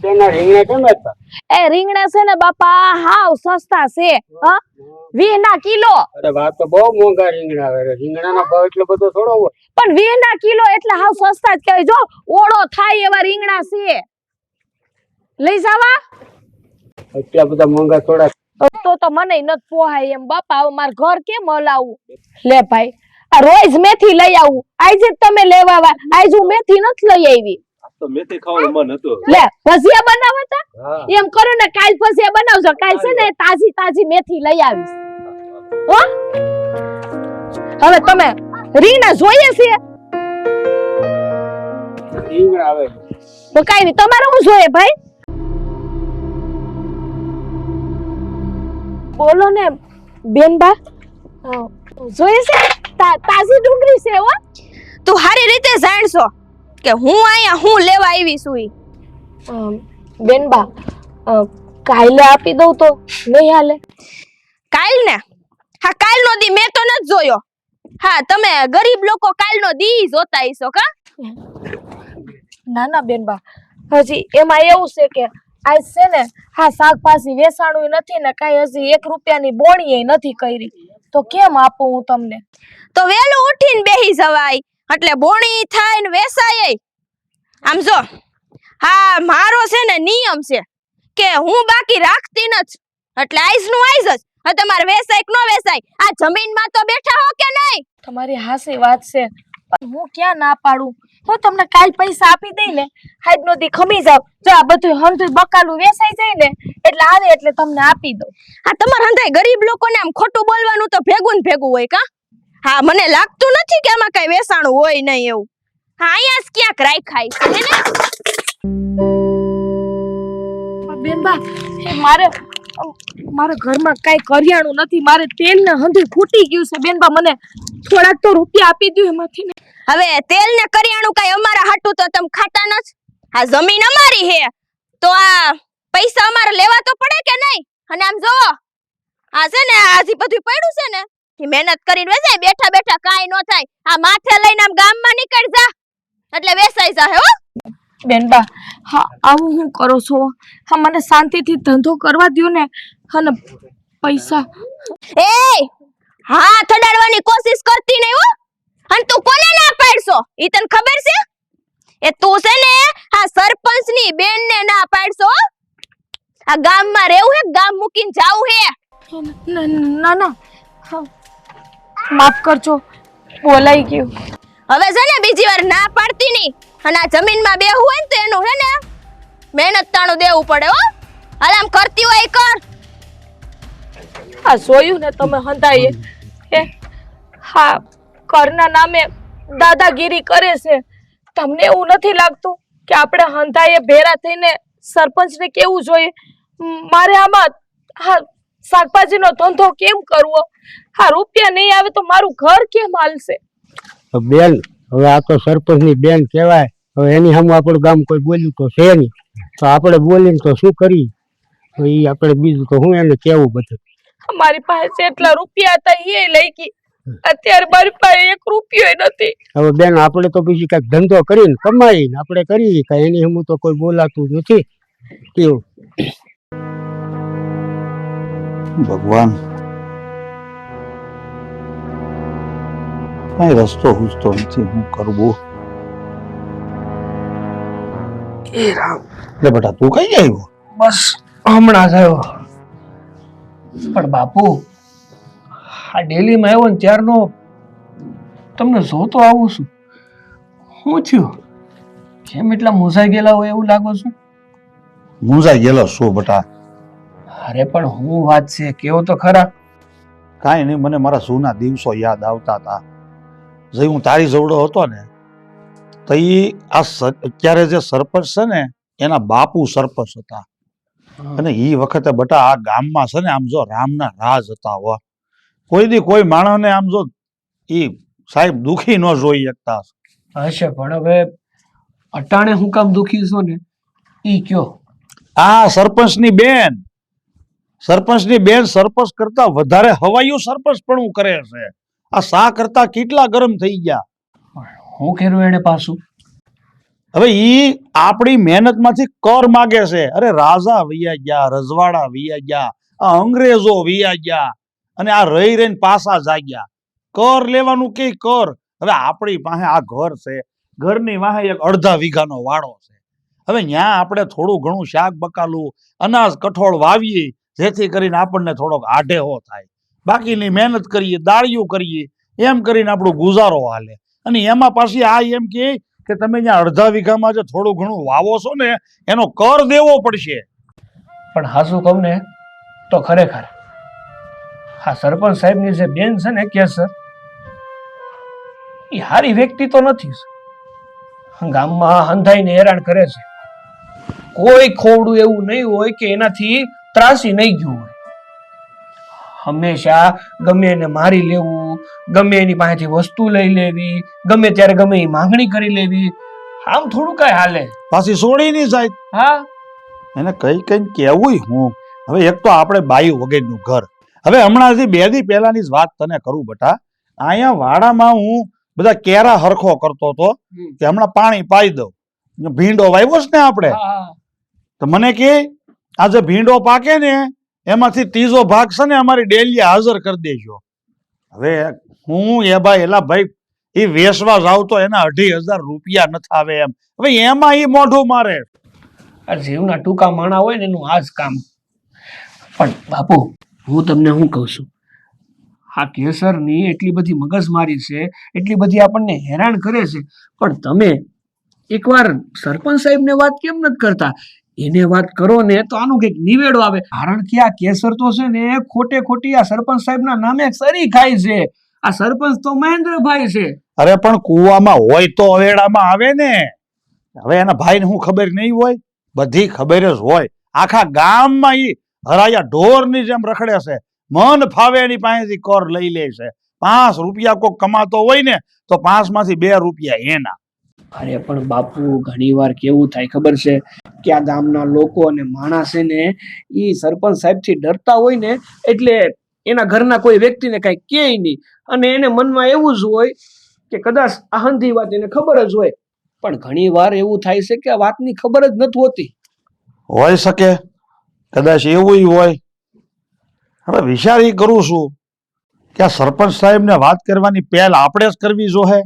રૂપિયાના રીંગણા કેમ હતા? એ રીંગણા છે ને બાપા હાવ સસ્તા છે. 20 ના કિલો. અરે વાત તો બહુ મોંઘા રીંગણા આવે. રીંગણાનો ભાવ એટલો બધો થોડો હોય. પણ 20 ના કિલો એટલે હાવ સસ્તા જ કહેવાય. જો ઓળો થાય એવા રીંગણા છે. લઈ જાવા? એટલા બધા મોંઘા થોડા. તો મને નથી પોહાય એમ બાપા. હવે માર ઘર કેમ હલાવું? લે ભાઈ આ રોજ મેથી લઈ આવું. આજે જ તમે લેવા આવા. આજ હું મેથી નથી લઈ આવી. તો મેથી ખાવાનું મન હતું. લે ભજીયા બનાવતા એમ કરો ને કાલ ભજીયા બનાવજો. કાલ છે ને તાજી તાજી મેથી લઈ આવીશ. હો હવે તમે રીંગણા જોઈએ છે? રીંગણા આવે તો કાઈ નહીં તમારે હું જોઈએ ભાઈ? બોલો ને બેનબા જોઈએ છે? તાજી ડુંગળી છે હો. તું હારી રીતે જાણશો કે હું અહીંયા હું લેવા આવી છું. બેનબા કાલે આપી દઉં તો નહીં હાલે? કાલ ને? હા કાલનો દી મેં તો નથી જોયો. હા તમે ગરીબ લોકો કાલનો દી જોતા હશો કા? ના ના બેનબા હજી એમાં એવું છે કે આજ છે ને હા શાકભાજી વેચાણું નથી ને કાંઈ હજી 1 રૂપિયાની બોણીએ નથી કરી. તો કેમ આપું હું તમને? તો વેલું ઉઠીને બેહી જવાય એટલે બોણી થાય ને વેચાય. આમ જો હા મારો છે ને નિયમ છે કે હું બાકી રાખતી નથી. એટલે આઈઝનું આઈઝ જ. હા તમારે વેચાય કે ન વેચાય આ જમીનમાં તો બેઠા હો કે નહીં? તમારી હાસી વાત છે પણ હું ક્યાં ના પાડું. હું તમને કાલ પૈસા આપી દઈ ને આજનો દી ખમી જાવ. જો આ બધું હંધુય બકાલું વેચાઈ જાય ને એટલે આવે એટલે તમને આપી દઉં. હા તમારે હંધાય ગરીબ લોકોને આમ ખોટું બોલવાનું તો ભેગું ને ભેગું હોય કા? હા મને લાગતું નથી કે આમાં કઈ વેચાણું હોય નહીં એવું. હા અહીંયા જ ક્યાંક રાખાય છે ને. બેનબા મારા ઘરમાં કાઈ કરિયાણું નથી. મારે તેલ ને હંધુય ખૂટી ગયું છે. બેનબા મને થોડાક તો રૂપિયા આપી દો એમાંથી ને. હવે તેલ ને કરિયાણું કઈ અમારા હાટું તો તમે ખાતા નથી? આ જમીન અમારી હે તો આ પૈસા અમારે લેવા તો પડે કે નહીં? અને આમ જો આ છે ને આજી બધું પડ્યું છે ને કે મહેનત કરીને વેચાય. બેઠા બેઠા કાઈ ન થાય. આ માથે લઈને આમ ગામમાં નીકળ જા એટલે વેચાઈ જાહે હો. બેનબા હા આવું હું કરો છો? હા મને શાંતિથી ધંધો કરવા દ્યો ને. અને પૈસા એ હા થડાડવાની કોશિશ કરતી નહીં હો. અને તું કોને ના પાડશો ઈ તને ખબર છે? એ તું છે ને આ સરપંચની બેનને ના પાડશો. આ ગામમાં રહેવું હે ગામ મૂકીને જાવું હે? ના ના માફ કરજો બોલાઈ ગયું. હવે છે ને બીજી વાર ના પાડતી નહીં. અને આ જમીનમાં બેહવું હોય ને તો એનું હે ને મહેનત તાણું દેવું પડે હો. હાલ આમ કરતી હોય કર. આ જોયું ને તમે હંધાઈએ એ હા કરના નામે દાદાગીરી કરે છે. તમને એવું નથી લાગતું કે આપણે હંધાઈએ ભેરા થઈને સરપંચને કેવું જોઈએ? મારે આમાં હા શાકભાજીનો ધંધો કેમ કરવો? હા રૂપિયા નહીં આવે તો મારું ઘર કેમ હાલશે? બેન હવે આ તો સરપંચની બેન કહેવાય. હવે એની સામે આપણું ગામ કોઈ બોલ્યું તો છે નહીં. તો આપણે બોલીને તો શું કરી? તો એ આપણે બીજું તો હું એને કેવું બધું. મારી પાસે જેટલા રૂપિયા હતા એ લઈ ગઈ. અત્યારે મારી પાસે 1 રૂપિયો નથી. હવે બેન આપણે તો બીજી કઈક ધંધો કરીને કમાઈને આપણે કરીએ કાંઈ એની સામે તો કોઈ બોલાતું નથી. કેવું ભગવાન કઈ રસ્તો પૂછતો નથી. હું કરવું? એ રામ લે બેટા તું કઈ આવ્યો? બસ હમણાં જ આવ્યો. પણ બાપુ આ ડેલીમાં આવ્યો ને ત્યારનો તમને જોતો આવું છું. શું થયું? કેમ એટલા મૂંઝાઈ ગયેલા હોય એવું લાગો છું? મૂંઝાઈ ગયેલો શું બેટા? અરે પણ હું વાત છે કેવો તો ખરા. કાંઈ નહીં, મને મારા જૂના દિવસો યાદ આવતા હતા. જે હું તારી જોડો હતો ને તો અત્યારે જે સરપંચ છે ને એના બાપુ સરપંચ હતા. અને એ વખતે બટા આ ગામમાં છે ને આમ જો રામના રાજ હતા. હો કોઈ દી કોઈ માણસને આમ જો ઈ સાહેબ દુખી ન જોઈ શકતા. હશે પણ હવે અટાણે હું કામ દુખી છો ને ઈ કયો? આ સરપંચની બેન સરપંચ કરતા વધારે હવાયું સરપંચ પણ કરે છે. આ શા કરતા કેટલા ગરમ થઈ ગયા. હું કર્યું એને પાછું? હવે ઈ આપણી મહેનતમાંથી કર માગે છે. અરે રાજા વૈયા ગયા, રજવાડા વૈયા ગયા, આ અંગ્રેજો વૈયા ગયા, અને આ રહી રહીને પાસા જાગ્યા. કર લેવાનું કે કર. હવે આપણી પાસે આ ઘર છે, ઘરની વાહે એક અડધા વીઘાનો વાડો છે. હવે ન્યા આપણે થોડું ઘણું શાક બકાલું, અનાજ કઠોળ વાવીએ, જેથી કરીને આપણને થોડોક આઢેહો થાય. બાકીની મહેનત કરીએ, દાળિયું કરીએ, એમ કરીને આપણું ગુજારો હાલે. અને એમાં પાછી આ એમ કે તમે ત્યાં અડધા વીઘામાં જે થોડું ઘણું વાવો છો ને એનો કર દેવો પડશે. પણ હાસુ કહું ને તો ખરેખર હા સરપંચ સાહેબની જે બેન છે ને કેસર, એ હારી વ્યક્તિ તો નથી. ગામમાં હંધાઈને હેરાન કરે છે. કોઈ ખોવડું એવું નહીં હોય કે એનાથી ત્રાસી નહીં ગયું હોય. હંમેશા ગમે એને મારી લેવું, ગમે એની પાસેથી વસ્તુ લઈ લેવી, ગમે ત્યારે ગમે એ માંગણી કરી લેવી, આમ થોડું કઈ હાલે. પાછી છોડી નહીં જાય. હા એને કઈ કઈ કેવું હું. હવે એક તો આપણે બાયું વગેરેનું ઘર. હવે હમણાં 2 દી પહેલાની જ વાત તને કરું બટા. અહીંયા વાડામાં હું બધા કેરા હરખો કરતો હતો કે હમણાં પાણી પાઈ દઉં. ભીંડો વાવ્યો છે ને આપણે, તો મને કે આ જે ભીંડો પાકે ને એમાંથી 3જો ભાગ છે ને અમારી ડેલીએ હાજર કરી દેજો. હવે હું એલા ભાઈ એ વેચવા જાવ તો એના 2,500 રૂપિયા નથી આવે એમ. હવે એમાં એ મોઢું મારે. આ જીવના ટૂંકા માણા હોય ને એનું આ જ કામ. પણ બાપુ હું તમને શું કહું છું, આ કેસરની એટલી બધી મગજમારી છે, એટલી બધી આપણને હેરાન કરે છે, પણ તમે એકવાર સરપંચ સાહેબને વાત કેમ નથી કરતા? એને વાત કરો ને તો આનું કઈક નિવેડો આવે. કારણ કે આ કેસર તો છે ને ખોટે ખોટી આ સરપંચ સાહેબના નામે સરી ખાય છે. આ સરપંચ તો મહેન્દ્રભાઈ છે. અરે પણ કુવામાં હોય તો અવેડામાં આવે ને. હવે એના ભાઈને હું ખબર નહીં હોય? બધી ખબર જ હોય. આખા ગામમાં ઈ હરાયા ઢોરની જેમ રખડે છે. મન ફાવે એની પાસેથી કર લઈ લે છે. 5 રૂપિયા કોક કમાતો હોય ને તો 5 માંથી 2 રૂપિયા એના. અરે પણ બાપુ ઘણી વાર કેવું થાય ખબર છે કે આ ગામના લોકો અને માણસ છે ને એ સરપંચ સાહેબ થી ડરતા હોય ને, એટલે એના ઘરના કોઈ વ્યક્તિને કઈ કહે નહીં, અને એને મનમાં એવું જ હોય કે કદાચ આ હંધી વાત એને ખબર જ હોય. પણ ઘણી વાર એવું થાય છે કે આ વાતની ખબર જ નથી હોતી. હોય શકે, કદાચ એવું હોય. હવે વિચાર એ કરું છું કે આ સરપંચ સાહેબને વાત કરવાની પહેલ આપણે જ કરવી જોઈએ.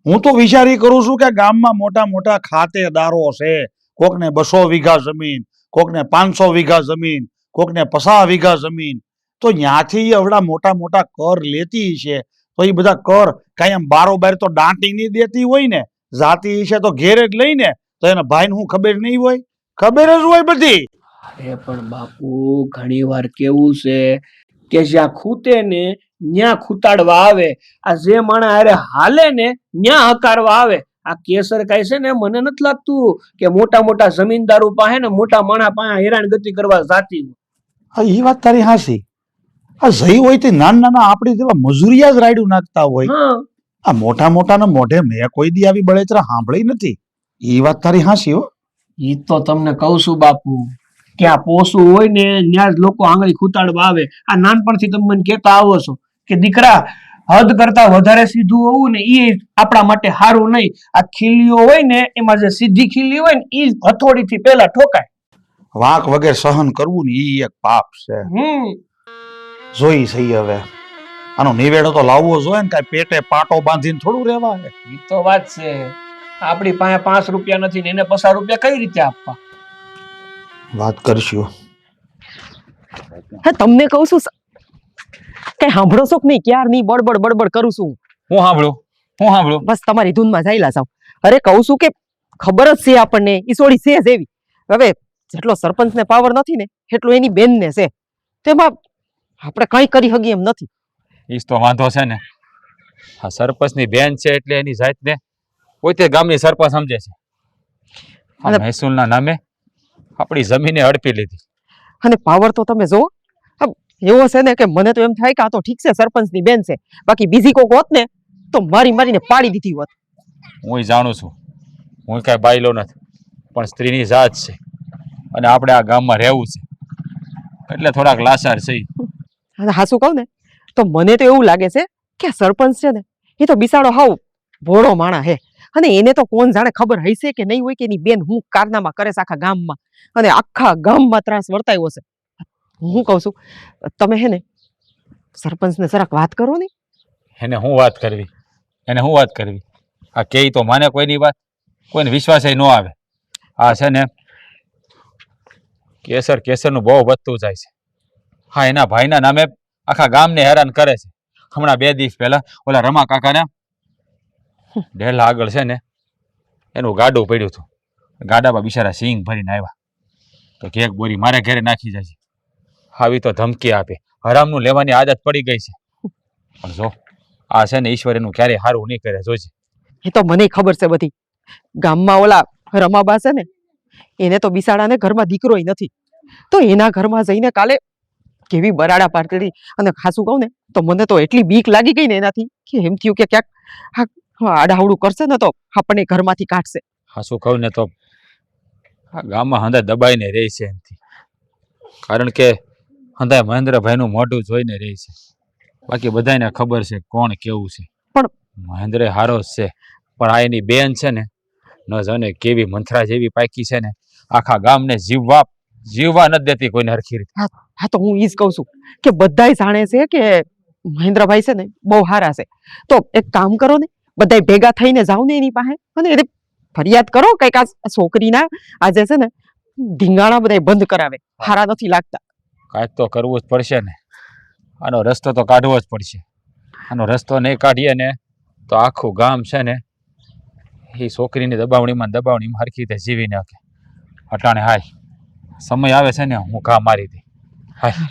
હું તો વિચાર એ કરું છું કે ગામમાં મોટા મોટા ખાતેદારો છે, કોકને 200 વીઘા જમીન, કોકને 500 વીઘા જમીન, કોકને 50 વીઘા જમીન, તો ત્યાંથી એવડા મોટા મોટા કર લેતી છે. તો એ બધા કર કાયમ બારોબાર તો દાંટી નહીં દેતી હોય ને, જાતી છે તો ઘેરે જ લઈને, તો એના ભાઈને હું ખબર નહીં હોય? ખબર જ હોય બધી. અરે પણ બાપુ ઘણી વાર કેવું છે કે જ્યાં ખૂટે ને ન્યા ખૂતાડવા આવે. આ જે માણા અરે હાલે ને ન્યા હકારવા આવે. આ કેસર કાંઈ છે ને મને નથી લાગતું કે મોટા મોટા જમીનદારો પાસે ને મોટા માણા પાસે હેરાનગતિ કરવા જાતી હોય. હા, એ વાત તારી હાસી. આ જઈ હોય તે નાના નાના આપણી જેવા મજૂરિયા જ રાયડું નાખતા હોય. આ મોટા મોટાના મોઢે મેં કોઈ દી આવી બળેતરા સાંભળી નથી. એ વાત તારી હાસી હો. ઈ તો તમને કહું છું બાપુ, કે આ પોસું હોય ને ત્યાં જ લોકો આંગળી ખૂતાડવા આવે. આ નાનપણથી તમે મને કહેતા આવો છો કે દીકરા હદ કરતા વધારે સીધું હોવું ને એ આપણા માટે સારું નહીં. આ ખીલીઓ હોય ને એમાં જે સીધી ખીલી હોય ને એ હથોડીથી પહેલા ઠોકાય. વાંક વગેરે સહન કરવું ને એ એક પાપ છે. જોઈ સહી. હવે આનો નિવેડો તો લાવવો જોઈએ ને. કાંઈ પેટે પાટો બાંધીને થોડું રહેવાય. એ તો વાત છે. આપણી પાસે 5 રૂપિયા નથી ને એને 50 રૂપિયા કઈ રીતે આપવા? વાત કરશું. હા તમને કહું છું કઈ સાંભળો છો કે નહીં? ક્યારની બડબડ બડબડ કરું છું. હું સાંભળું બસ તમારી ધૂનમાં જાયલા સાવ. અરે કહું છું કે ખબર જ છે આપણને ઈ સોડી છે જ એવી. હવે જેટલો સરપંચને પાવર નથી ને એટલો એની બેનને છે. તેમાં આપણે કઈ કરી હગી એમ નથી. ઈ તો વાંધો છે ને. આ સરપંચની બેન છે એટલે એની જાતને પોતે ગામની સરપંચ સમજે છે. આ મહેસૂલના નામે આપણી જમીને હડપી લીધી. અને પાવર તો તમે જો એવો છે ને કે મને તો એમ થાય કે આ તો ઠીક છે સરપંચની બેન છે, બાકી બીજી કોક હોત ને તો મારી મારીને પાડી દીધી હોત. હું જાણું છું, હું કાંઈ બાયલો નથી, પણ સ્ત્રીની જાત છે અને આપણે આ ગામમાં રહેવું છે એટલે થોડાક લાચાર છે. અને હાસું કહું ને તો મને તો એવું લાગે છે કે આ સરપંચ છે ને એ તો બિસાડો હાવ ભોળો માણા હે. અને એને તો કોણ જાણે ખબર હશે કે નહીં હોય કે એની બેન હું કારનામાં કરે છે આખા ગામમાં, અને આખા ગામમાં ત્રાસ વર્તાયો છે. હું કહું છું, તમે હે ને સરપંચને જરાક વાત કરો ને. એને હું વાત કરવી, એને હું વાત કરવી? આ કે તો માને કોઈની વાત, કોઈને વિશ્વાસ ન આવે. આ છે ને કેસરનું બહુ વધતું જાય છે. હા, એના ભાઈના નામે આખા ગામને હેરાન કરે છે. હમણાં 2 દિવસ પહેલા ઓલા રમા કાકાના ડેલા આગળ છે ને એનું ગાડું પડ્યું હતું. ગાડામાં બિચારા સિંગ ભરીને આવ્યા તો કેક બોરી મારે ઘરે નાખી જાય છે. આવી તો ધમકી આપે. હરામનું લેવાની આદત પડી ગઈ છે. પણ જો આ છે ને ઈશ્વર એનું ક્યારેય સારું નહીં કરે, જોજે. એ તો મને ખબર છે બધી. ગામમાં ઓલા રમાબા છે ને, એને તો બિસાડાને ઘરમાં દીકરોય નથી, તો એના ઘરમાં જઈને કાલે કેવી બરાડા પાડતી. અને ખાસું કહું ને તો મને તો એટલી બીક લાગી ગઈ ને એનાથી કે એમ થયું કે ક્યાંક આડાવડું કરશે ને તો આપણને ઘરમાંથી કાઢશે. હા, શું કહું ને તો આ ગામમાં હંધા દબાઈને રહે છે એમથી. કારણ કે હંધા મહેન્દ્રભાઈનું મોઢું જોઈને રહે છે. બાકી બધાને ખબર છે કોણ કેવું છે. પણ મહેન્દ્ર હારો જ છે, પણ આ એની બેન છે ને ન જાણે કેવી મંથરા જેવી પાકી છે ને, આખા ગામને જીવવા નથી દેતી કોઈને હરખી રીતે. હા, તો હું ઈ જ કહું છું કે બધાય જાણે છે કે મહેન્દ્રભાઈ છે ને બહુ હારા છે. તો એક કામ કરો ને, બધાય ભેગા થઈને જાઓ ને એની પાસે અને એને ફરિયાદ કરો કંઈક આ છોકરીના આજે છે ને ધીંગાણા બધાય બંધ કરાવે. હારા નથી લાગતા. કાંઈક તો કરવું જ પડશે ને. આનો રસ્તો તો કાઢવો જ પડશે. આનો રસ્તો નહીં કાઢીએ ને તો આખું ગામ છે ને એ છોકરીની દબાવણીમાં હરખી રીતે જીવી નાખે. અટાણે હાય સમય આવે છે ને હું ઘા મારી દઈ. હાય.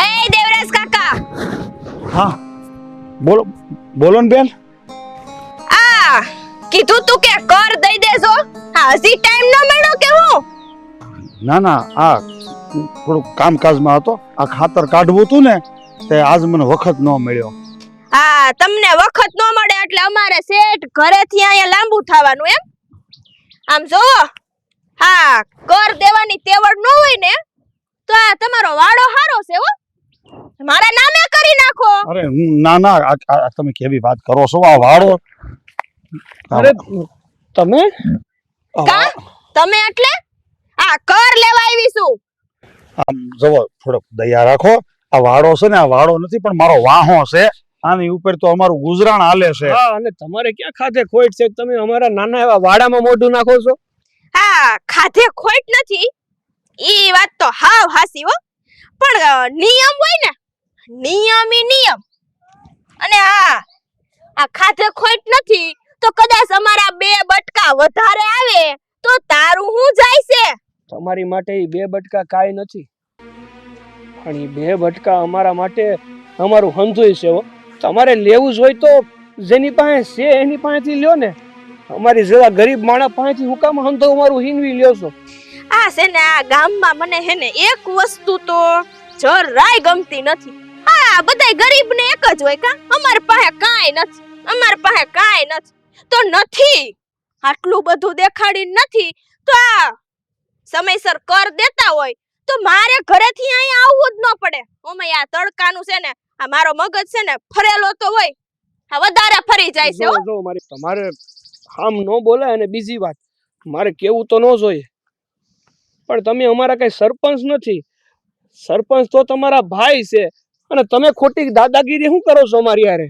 એ દેવરાજ કાકા, હા, બોલો બોલો ને બેન. આ કીધું તું કે કર દઈ દેજો. હા, હજી ટાઈમ ન મળ્યો કે હું? ના ના, આ થોડુંક કામકાજમાં હતો. આ ખાતર કાઢવું હતું ને તે આજ મને વખત ન મળ્યો. હા, તમને વખત ન મળે એટલે અમારે શેઠ ઘરેથી અહીંયા લાંબુ થવાનું એમ? આમ જો, હા, કર દેવાની તેવડ ન હોય ને તો આ તમારો વાડો હારો છે હો. મારા નામે કરી નાખો. અરે ના ના, આ તમે કેવી વાત કરો છો? આ વાળો અરે તમે કા તમે એટલે આ કર લેવા આવી છું. આમ જવો, થોડોક દયા રાખો. આ વાડો છે ને, આ વાડો નથી પણ મારો વાહો છે. આની ઉપર તો અમારું ગુજરાન હાલે છે. હા, અને તમારે ક્યાં ખાતે ખોટ છે? તમે અમારા નાના એવા વાડામાં મોઢું નાખો છો. હા, ખાધે ખોટ નથી ઈ વાત તો હાવ હાસી હો. પણ નિયમ હોય ને, નિયમ. અને આ ખાધે ખોટ નથી તો કદાચ અમારા 2 બટકા વધારે આવે તો તારું હું જાય છે? તમારી માટે ઈ 2 બટકા કાંઈ નથી, પણ ઈ 2 બટકા અમારા માટે અમારું હંધુય છે હો. તમારે લેવું જ હોય તો જેની પાસે છે એની પાસેથી લ્યો ને. અમારી જેવા ગરીબ માણસ પાસેથી હું કામ હંધો અમારું હિનવી લ્યો છો? આ છે ને આ ગામમાં મને હે ને એક વસ્તુ તો જરાય ગમતી નથી. હા, બધાય ગરીબને એક જ હોય કા? અમાર પાસે કાંઈ નથી. તો નથી આટલું બધું દેખાડી નથી તો આ સમયસર કર દેતા હોય તો મારે ઘરેથી અહીંયા આવવું જ ન પડે. ઓમે આ તડકાનું છે ને આ મારો મગજ છે ને ફરેલો તો હોય, આ વધારે ફરી જાય છે હો. જો મારે તમારે આમ ન બોલાય. અને બીજી વાત મારે કેવું તો ન જોઈએ, પણ તમે અમારા કઈ સરપંચ નથી. સરપંચ તો તમારા ભાઈ છે અને તમે ખોટી દાદાગીરી શું કરો છો અમારી યારે?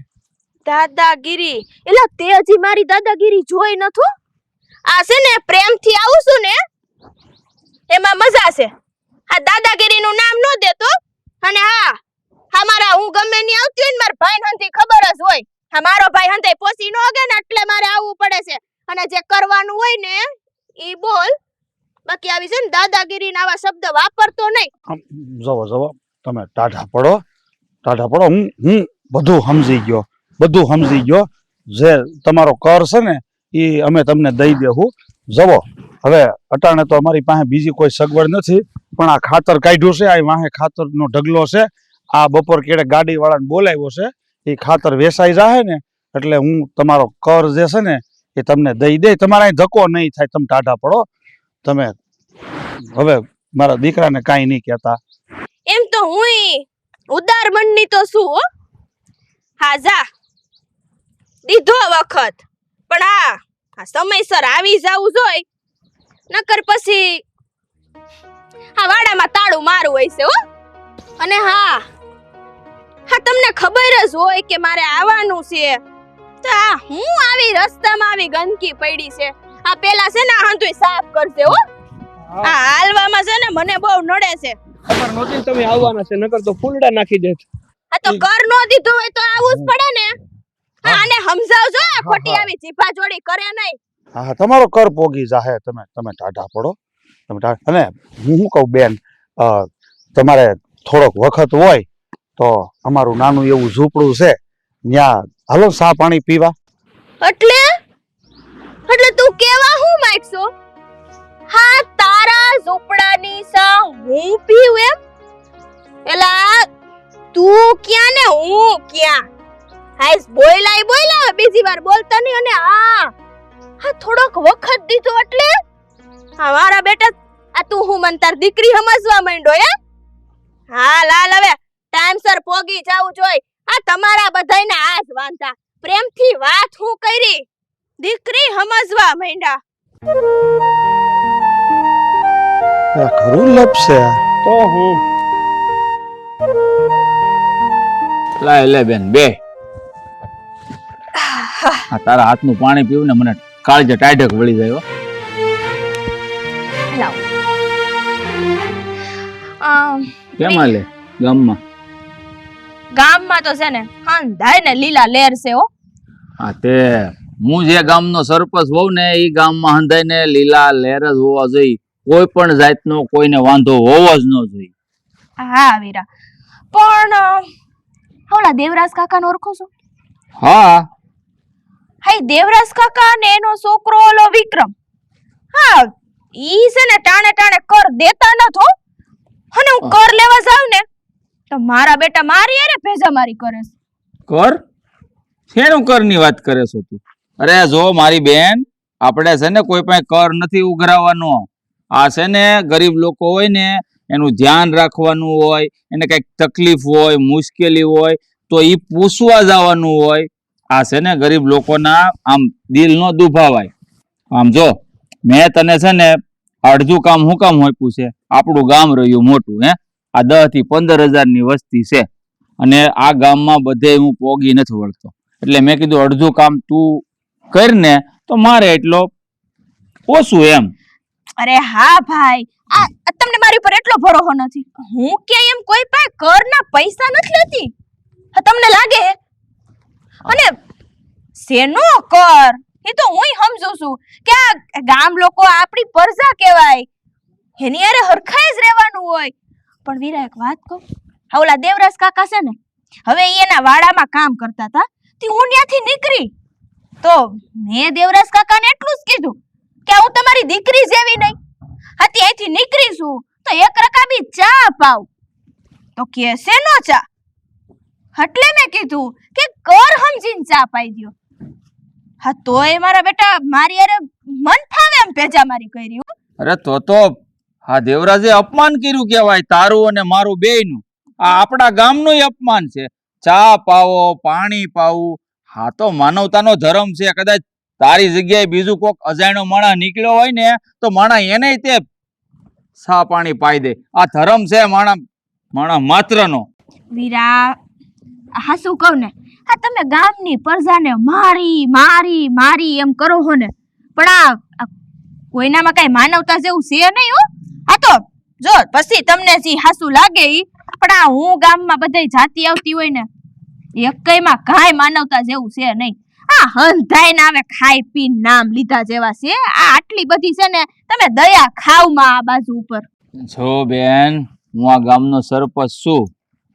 દાદાગીરી એટલે તે હજી મારી દાદાગીરી જોઈ નથું. આ છે ને પ્રેમથી આવું છું ને એમાં મજા છે. આ દાદાગીરીનું નામ ન દેતો. અને હા, મારા હું ગમે ની આવતી હોય ને મારા ભાઈ હંધી ખબર જ હોય. હા, મારો ભાઈ હંધે પોસી ન ગયો ને એટલે મારે આવવું પડે છે. અને જે કરવાનું હોય ને ઈ બોલ. બાકી આવી છે ને દાદાગીરી ના આવા શબ્દ વાપરતો નહીં. જવો તમે ટાઢા પડો. હું બધું સમજી ગયો. જે તમારો કર છે ને એ અમે તમને દઈ દેવું. જવો, હવે અટાણે તો અમારી પાસે બીજી કોઈ સગવડ નથી, પણ આ ખાતર કાઢ્યું છે. આ વાહે ખાતરનો ઢગલો છે. આ બપોર કેડે ગાડી વાળાને બોલાવ્યો છે. એ ખાતર વેચાઈ જાય ને એટલે હું તમારો કર જે છે ને એ તમને દઈ દે. તમારે અહીં ધક્કો નહીં થાય. તમે ટાઢા પડો. તમે હવે મારા દીકરાને કાંઈ નહીં કહેતા. એમ તો હું ઉદાર મનની તો છું હો. હા જા દીધો વખત, પણ આ સમયસર આવી જાવું જોઈ, નકર પછી આ વાડામાં તાળું મારું હોય છે હો. અને હા તમને ખબર જ હોય કે મારે આવવાનું છે, તો આ હું આવી રસ્તામાં આવી ગંદકી પડી છે, આ પેલા છે ને હાંતુય સાફ કરશે હો. આ હાલવામાં છે ને મને બહુ નડે છે. ખબર નહોતી તમે આવવાના છે, નકર તો ફૂલડા નાખી દેત. આ તો કર નો દીધો હોય તો આવું જ પડે ને. આને સમજાવજો, આ ખોટી આવી જીભા જોડી કરે નહીં. હા તમારો કર પોગી જાહે, તમે ટાઢા પડો. અને હું શું કહું બેન, તમારે થોડોક વખત હોય તો અમારું નાનું એવું ઝૂંપડું છે, ત્યાં હાલો ચા પાણી પીવા. એટલે તું કેવા હું માંગશો? હા, તારા ઝૂંપડાની સા હું પીઉં એમ? એલા તું ક્યાં ને હું ક્યાં? હાઈસ બોયલા બીજી વાર બોલતા નહીં. અને હા થોડોક વખત દીધો એટલે હા મારા બેટા, આ તું હું મન તાર દીકરી સમજવા માંડ્યો હે? હા લાલ, હવે ટાઈમસર પોગી જાવું જોઈ. આ તમારા બધાયને આજ વાંધા, પ્રેમથી વાત હું કરી, દીકરી સમજવા માંડ્યા. ખરું લપસે તો હું લાય લે બેન બે. આ તારા હાથનું પાણી પીવું ને મને કાળજે ટાઢક વળી જાય હો. લાવ. કેમ હાલે ગામમાં? ગામમાં તો છે ને હંધાય ને લીલા લેર છે હો. હા તે હું જે ગામનો સરપંચ હોઉં ને એ ગામમાં હંધાય ને લીલા લહેર જ હોવા જોઈએ. કોઈ પણ જાતનો કોઈને વાંધો હોવો જ ન જોઈએ. હા વીરા, પણ ઓલા દેવરાજ કાકાને ઓળખો છો? હા હાય દેવરાજ કાકા ને એનો છોકરો ઓલો વિક્રમ. હા ઈ છે ને ટાણે કર દેતા નતો, અને હું કર લેવા જાવ ને તો મારા બેટા મારી અરે ભેજા મારી કરે છે. કર? શેનું કરની વાત કરે છો તું? અરે જો મારી બેન, આપણે છે ને કોઈ પાસે કર નથી ઉઘરાવવાનો. આ છે ને ગરીબ લોકો હોય ને એનું ધ્યાન રાખવાનું હોય, એને કઈક તકલીફ હોય, મુશ્કેલી હોય તો ઈ પૂછવા જવાનું હોય. આ છે ને ગરીબ લોકોના આમ દિલ નો દુભાવાય. આમ જો મેં તને છે ને અડધું કામ હું કામ હોપ્યું છે, આપણું ગામ રહ્યું મોટું, હે આ 10 થી 15,000 ની વસ્તી છે, અને આ ગામમાં બધે હું પોગી નથી વળતો, એટલે મેં કીધું અડધું કામ તું કર ને તો મારે એટલો ઓછું એમ. અરે હા ભાઈ, આ તમને મારી પર એટલો ભરોસો નથી. હું કે એમ કોઈ પાસે કરના પૈસા નથી લેતી. હા તમને લાગે હે? અને શેનો કર એ તો હુંય સમજુ છું કે આ ગામ લોકો આપણી પરજા કહેવાય, એની હારે હરખાઈ જ રહેવાનું હોય. પણ વીરા એક વાત કહું, આ ઓલા દેવરાજ કાકા છે ને, હવે ઈ એના વાડામાં કામ કરતા હતા, તે હું ત્યાંથી નીકળી તો મેં દેવરાજ કાકાને એટલું જ કીધું કે હું તમારી દીકરી જેવી નહીં, હતી અહીંથી નીકળીશું તો એક રકાબી ચા પાવ. તો કે છે નો ચા, એટલે મેં કીધું કે કર સમજીને ચા પાઈ દ્યો. હા તોય મારા બેટા મારી અરે મન ફાવે એમ ભેજા મારી કરી. અરે તો હા દેવરાજે અપમાન કર્યું કહેવાય, તારું અને મારું બેયનું. આ આપણા ગામનું અપમાન છે. ચા પાવો, પાણી પાવું, હા તો માનવતાનો ધર્મ છે. કદાચ તારી જગ્યાએ બીજું કોક અજાણ્યો માણસ નીકળ્યો હોય ને તો માણસ એને તે ચા પાણી પાઈ દે. આ ધર્મ છે માણસ માત્રનો. વીરા હા શું કહું ને, આ તમે ગામની પ્રજાને મારી મારી મારી એમ કરો છો ને, પણ આ કોઈનામાં કઈ માનવતા જેવું છે નહીં હો. આ તો જો પછી તમને જે હાસુ લાગે ઈ, પણ આ હું ગામમાં બધાય જાતિ આવતી હોય ને એકઈમાં કાંઈ માનવતા જેવું છે નહીં. આ હંધાઈ ના આવે ખાઈ પી નામ લીધા જેવા છે. આ આટલી બધી છે ને તમે દયા ખાવમાં આ બાજુ ઉપર. જો બેન, હું આ ગામનો સરપંચ છું,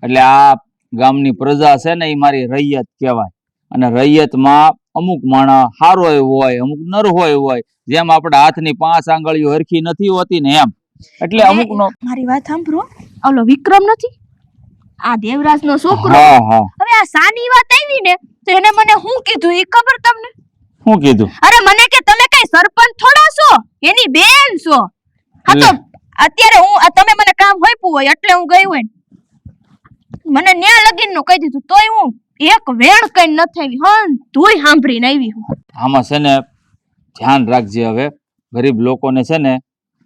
એટલે આ ગામની પ્રજા છે ને એ મારી રૈયત કહેવાય. અને રૈયતમાં અમુક માણસ હારો હોય, અમુક નર હોય. જેમ આપણા હાથની 5 આંગળીઓ હરખી નથી હોતી ને એમ, એટલે અમુક નો. મારી વાત સાંભળો, ઓલો વિક્રમ નથી આ દેવરાજ નો છોકરો, હા હા, હવે આ સાની વાત આવી ને તો એને મને શું કીધું એ ખબર તમને? શું કીધું? અરે મને કે તમે કઈ સરપંચ થોડા છો, એની બેન છો. હા તો અત્યારે હું તમે મને કામ હોઈપું હોય એટલે હું ગઈ હોય મને ન્યા લગીન નું કહી દીધું તોય હું એક વેણ કઈ ન થયેલી હન તુંય સાંભળીને આવી હું આમાં છે ને ધ્યાન રાખજે. હવે ગરીબ લોકોને છે ને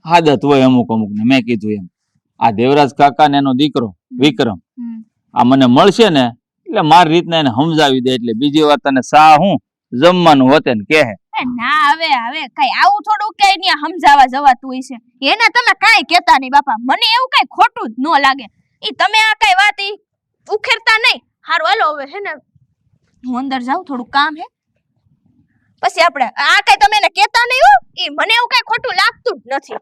આદત હોય અમુક અમુક ને. મેં કીધું એમ આ દેવરાજ કાકા ને એનો દીકરો વિક્રમ આ મને મળશે ને એટલે મારી રીતના એને સમજાવી દે. એટલે બીજી વાર તને સા હું જમવાનું હોતે ને કહે. ના હવે કઈ આવું થોડું કઈ ન્યા સમજાવવા જવાતું હોય છે એને તમે કાંઈ કહેતા નહીં બાપા. મને એવું કઈ ખોટું જ ન લાગે. ઈ તમે આ કઈ વાત ઈ ઉખેરતા નહીં. હારું હાલો હવે હે ને હું અંદર જાઉં થોડું કામ હે પછી આપણે આ કઈ તમે એને કહેતા નહીં હો. ઈ મને એવું કઈ ખોટું લાગતું જ નથી.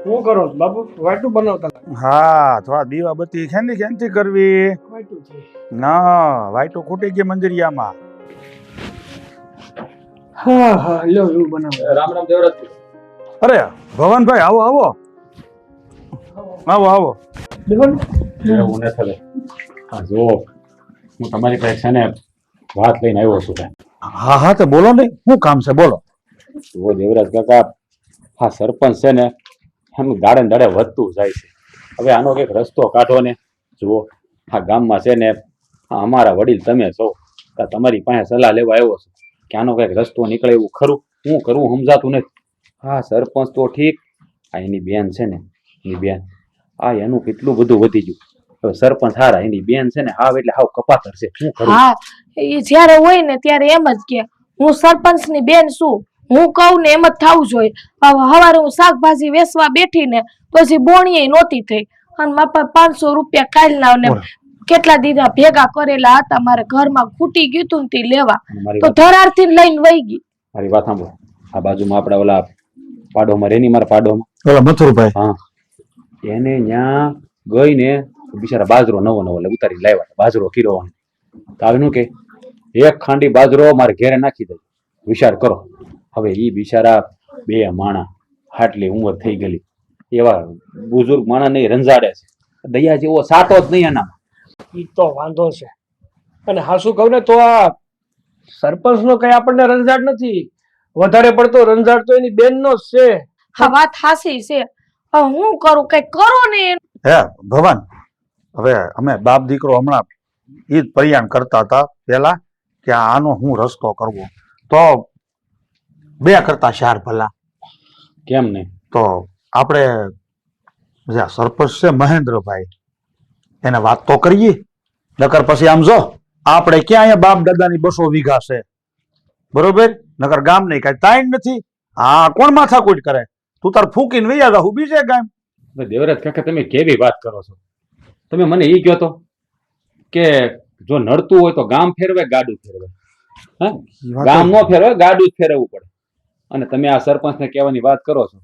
શું કરો છો બાપુ? વાટું બનાવતા હતા. હા થોડા દીવાબત્તી ખેંચી કરવી. વાટું છે. ના વાઈટો ખૂટી ગઈ મંદિરિયામાં. હા હા લ્યો એવું બનાવો. રામ રામ દેવરાજ. અરે ભવનભાઈ આવો આવો આવો આવો. દેવન એવું ન થલે. આ જો હું તમારી પાસે છે ને વાત લઈને આવ્યો છું. હા હા તો બોલો ને શું કામ છે બોલો. જુઓ દેવરાજ કાકા, આ સરપંચ છે ને એનું દાડે ને દાડે વધતું જાય છે. હવે આનો કંઈક રસ્તો કાઢો ને. જુઓ આ ગામમાં છે ને આ અમારા વડીલ તમે છો, તો તમારી પાસે સલાહ લેવા આવ્યો છું કે આનો કંઈક રસ્તો નીકળે એવું ખરું. હું કરવું સમજાતું નથી. હા સરપંચ તો ઠીક, આ એની બેન છે ને એની બેન આ એનું કેટલું બધું વધી ગયું. હવે સરપંચ હારા, એની બેન છે ને હાવ એટલે હાવ કપાતર છે. શું કરું? હા એ જ્યારે હોય ને ત્યારે એમ જ કે હું સરપંચની બેન છું, હું કહું ને એમ જ થવું જોઈએ. સવારે હું શાકભાજી વેચવા બેઠી ને પછી બોણીએ નહોતી થઈ અને મારા પાસે 500 રૂપિયા કાઢલા ને કેટલા દીધા ભેગા કરેલા હતા મારે ઘરમાં ખૂટી ગયું તું ને તે લેવા તો ધરારથી લઈને વહી ગઈ. મારી વાત સાંભળો. આ બાજુમાં આપડા ઓલા પાડોમાં રેની મારા પાડોમાં ઓલા મથુરભાઈ હા એને ન્યા ગઈ ને બિચારા બાજરો નવો નવો ઉતારી લાવ્યા. બાજરો કિલો તો આવે કે એક ખાંડી બાજરો મારે ઘેરે નાખી દે. વિચાર કરો. હવે ઈ બિચારા બે માણા આટલી ઉંમર થઈ ગયેલી એવા બુઝુર્ગ માણા ને રંજાડે છે. દયા જેવો સાટો જ નહીં એનામાં. ઈ તો વાંધો છે. અને હાસુ કહું ને તો આ સરપંચ નો કઈ આપણને રંજાડ નથી. વધારે પડતો રંજાડ તો એની બેન નો જ છે. હા વાત હાસી છે. હવે હું કરું કઈ કરો ને. હે ભવન, હવે અમે બાપ દીકરો હમણાં ઈ જ પરિયાણ કરતા હતા પેલા કે આનો હું રસ્તો કરવો, તો 2 કરતા 4 ભલા. કેમ નહીં? તો આપણે જે સરપંચ છે મહેન્દ્રભાઈ એને વાત તો કરીએ. નકર પછી આમ જો આપણે ક્યાં અહીંયા બાપ દાદાની 200 વીઘા છે બરોબર, નકર ગામ નહીં કઈ તાઈન નથી. હા કોણ માથાકૂટ કરે? તું તાર ફૂકીને વૈયા જા હું બીજે ગામ. હવે દેવરાજ કાકા તમે કેવી વાત કરો છો? તમે મને ઈ કહો તો કે જો નડતું હોય તો ગામ ફેરવે ગાડું ફેરવે. હા ગામ નો ફેરવે ગાડું જ ફેરવવું પડે. અને તમે આ સરપંચ ને કહેવાની વાત કરો છો,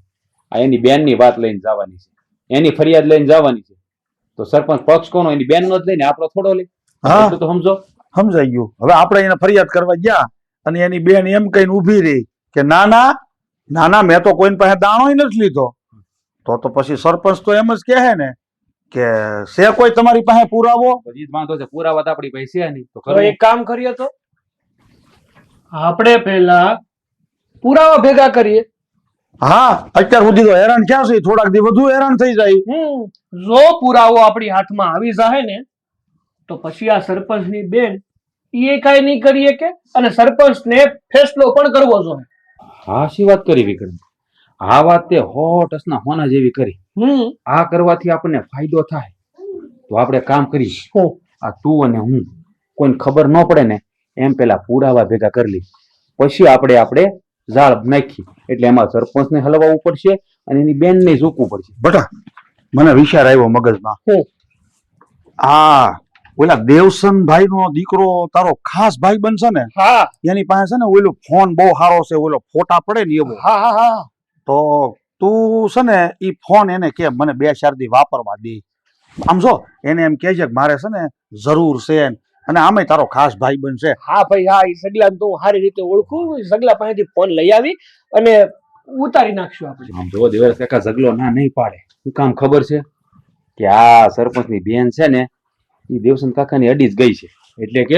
આ એની બેન ની વાત લઈને જવાની છે, એની ફરિયાદ લઈને જવાની છે. તો સરપંચ પક્ષ કોનો? એની બેન નો જ લઈને આપણો થોડો લે. હા તો સમજો. સમજાઈ ગયું. હવે આપણે એને ફરિયાદ કરવા ગયા અને એની બેન એમ કહીને ઊભી રહી કે ના ના ના ના મેં તો કોઈની પાસે દાણો નથી લીધો. તો પછી સરપંચ તો એમ જ કહે ને કે છે કોઈ તમારી પાસે પુરાવો? પછી જ વાંધો છે. પુરાવા તો આપણી પાસે છે નહીં. તો હવે એક કામ કરીએ તો આપણે પહેલા પુરાવા ભેગા કરીએ. હા અત્યાર સુધી તો હેરાન થયા છે, થોડાક દી વધુ હેરાન થઈ જાય. જો પુરાવો આપણી હાથમાં આવી જાય ને તો પછી આ સરપંચની બેન એ કઈ નહીં કરીએ કે, અને સરપંચને ફેસલો પણ કરવો જોઈએ. હાશી વાત કરી વિક્રમ. આ વાત તે 100% હોના જેવી કરી. આ કરવાથી આપણને ફાયદો થાય તો આપણે કામ કરીએ. આ તું અને હું કોઈને ખબર ન પડે ને એમ પેલા પુરાવા ભેગા કરી લઈ, પછી આપણે ઝાડ નાખી એટલે એમાં સરપંચને હલવાવું પડશે અને એની બેનને ઝૂકવું પડશે. બટા મને વિચાર આવ્યો મગજમાં. આ ઓલા દેવસનભાઈ નો દીકરો તારો ખાસ ભાઈ બનશે ને, હા એની પાસે છે ને ઓલો ફોન બહુ સારો છે, ઓલો ફોટા પડે ને એવો. હા હા હા તો તું છે ને ઈ ફોન એને કે મને 2-4 દી વાપરવા દે. આમ જો એને એમ કહે છે કે મારે છે ને જરૂર છે, અને આમે તારો ખાસ ભાઈ બનશે. હા ભાઈ હા, એ સગલા તો હું સારી રીતે ઓળખું. સગલા પાસેથી ફોન લઈ આવી અને ઉતારી નાખશું આપણે. આમ જો દેવરાજ કાકા ઝગલો ના નહીં પાડે. શું કામ ખબર છે કે આ સરપંચની બેન છે ને એ દેવસન કાકાની અડી જ ગઈ છે, એટલે કે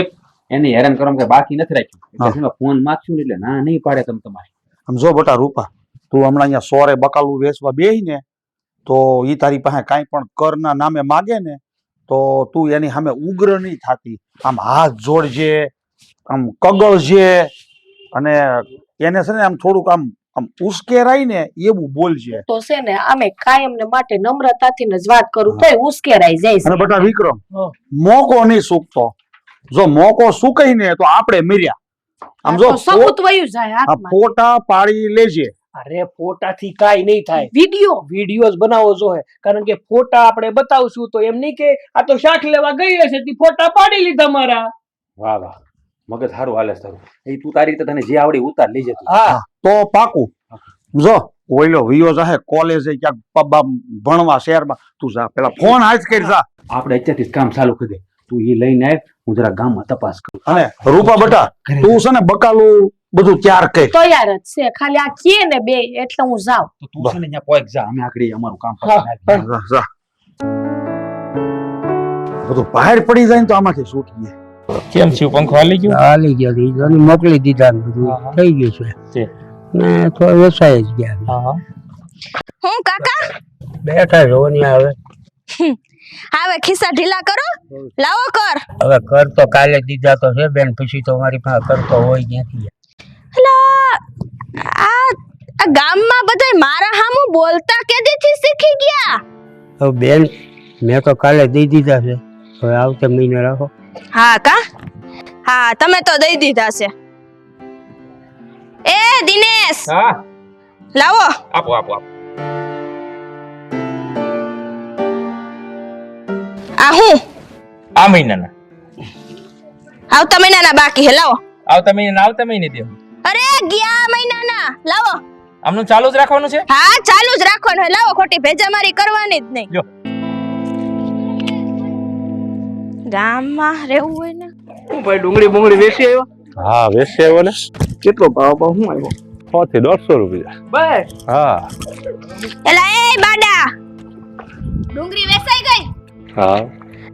એને હેરાન કરવામાં બાકી નથી રાખ્યું. એટલે ફોન માંગશું ને એટલે ના નહીં પાડે તમે તમારે. આમ જો બટા રૂપા, તું હમણાં અહીંયા સોરે બકાલું વેચવા બેહી ને તો ઈ તારી પાસે કાંઈ પણ કરના નામે માગે ને તો તું એની સામે ઉગ્ર નહીં થાતી, આમ હાથ જોડજે, આમ કગળજે, અને એને છે ને આમ થોડુંક આમ આમ ઉશ્કેરાય ને એવું બોલજે. તો છે ને અમે કાયમ ને માટે નમ્રતાથી જ વાત કરું તોય ઉશ્કેરાઈ જાય અને છે. બેટા વિક્રમ, મોકો નહીં સૂકતો. જો મોકો સુકાય ને તો આપણે મર્યા. આમ જો આ તો સબૂત વયું જાય આ હાથમાં. ફોટા પાડી લેજે. અરે ફોટાથી કાઈ નહીં થાય, વિડિયો વિડીયો જ બનાવવો જોઈએ. કારણ કે ફોટા આપણે બતાવશું તો એમ નહીં કે આ તો શાક લેવા ગઈ હશે તે ફોટા પાડી લીધા મારા. વાહ વાહ, મગજ સારું હાલે છે તારું. એ તું તારી રીતે તને જે આવડે ઉતાર લઈ જતું. હા તો પાકું. જો ઓઈલો વિયો જાહે કોલેજે ક્યાંક ભણવા શહેરમાં, તું જા પેલા ફોન હાથ કરી જા. આપણે અત્યારથી જ કામ ચાલુ કરી દે. તું એ લઈને આવ, હું જરા ગામમાં તપાસ કરું. અને રૂપા બેટા, તું છે ને બકાલું બધું તૈયાર કર. તૈયાર જ છે, ખાલી આ કે ને બે એટલે હું જાઉં. તો તું છે ને ત્યાં પોઈક જા, અમે આગળ અમારું કામ હા, પતાવી નાખીએ. જા, જા. બધું બહાર પડી જાય ને તો આમાંથી છૂટીએ. કેમ છે પંખો હાલી ગયો? હાલી ગયા ઈ જોને મોકલી દીધા ને બધું હા. થઈ ગયું છે છે. ને તો વેસાઈ જ ગયા. હું કાકા બેઠા છો ને હવે હવે ખિસ્સા ઢીલા કરો, લાવો કર. હવે કર તો કાલે દીધા તો છે બેન, પછી તો મારી પાસે કરતો હોય ક્યાંથી. અલા આ ગામમાં બધાય મારા હામું બોલતા કેદીથી શીખી ગયા? હવે બેન મેં તો કાલે દઈ દીધા છે, હવે આવતા મહિને રાખો. હા કા, હા તમે તો દઈ દીધા છે. એ દિનેશ, હા લાવો. આપો આપો આપો. આ હું આ મહિનાના આવતા મહિનાના બાકી હે, લાવો. આવતા મહિને દે. અરે ગયા મહિનાના લાવો. આમનું ચાલુ જ રાખવાનું છે. હા ચાલુ જ રાખવાનું હે, લાવો. ખોટી ભેજામારી કરવાની જ નહીં. લ્યો. ગામમાં રહેવું હોય ને. હું ભાઈ ડુંગળી બુંગળી વેચી આવ્યો. હા વેચી આવ્યો ને. કેટલો ભાવ હું આવ્યો? 100 થી 150 રૂપિયા. બસ હા એલા એ બાડા, ડુંગળી વેચાઈ ગઈ. હા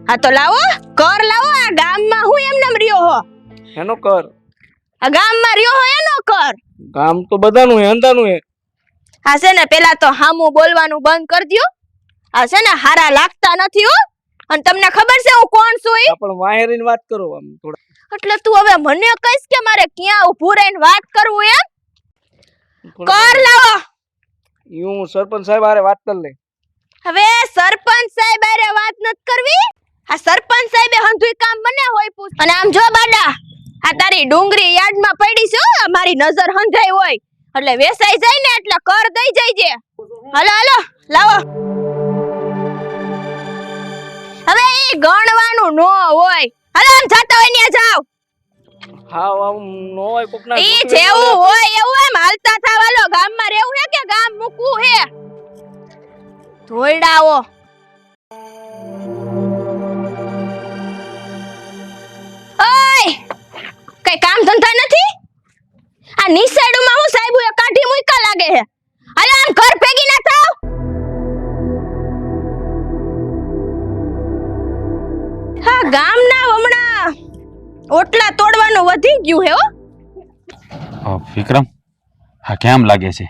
હા તો લાવો, કર લાવો. આ ગામમાં હું એમ રહ્યો હો, એનો કર. આ ગામમાં રહ્યો હો એનો કર. ગામ તો બધાનું હે, અંધાનું હે. આ છે ને પેલા તો હામું બોલવાનું બંધ કરી દ્યો. આ છે ને હારા લાગતા નથી હો. અને તમને ખબર છે હું કોણ છું ઈ? પણ વાહેરીને વાત કરો આમ થોડા. એટલે તું હવે મને કહીશ કે મારે ક્યાં ઊભું રહીને વાત કરવું એમ? કર લાવો. હું સરપંચ સાહેબ હારે વાત કરી લે. હવે સરપંચ સાહેબ હારે વાત નથી કરવી. આ સરપંચ સાહેબે હંધુય કામ મને હોય પૂછ. અને આમ જો બાડા, આ તારી ડુંગળી યાર્ડમાં પડી છે હો, મારી નજર હંધાઈ હોય એટલે વેસાઈ જાય ને એટલે કર દઈ જઈજે. હાલો હાલો લાવો. હવે ઈ ગણવાનું નો હોય. હાલો આમ જાતા હોય ને જાવ. હા આમ નો હોય કોકના. ઈ જેવું હોય એવું એમ હાલતા થાવાલો. ગામમાં રહેવું હે કે ગામ મૂકવું હે? ધોઈડાવો. ઓય કઈ કામ ધંધા નથી? આ નિસાડુમાં હું સાહેબુએ કાઢી મૂકા લાગે હે. હાલો આમ ઘર ભેગી ના થાવ. હા ગામના હમણાં ઓટલા તોડવાનું વધી ગયું હે હો. વિક્રમ, હા કેમ લાગે છે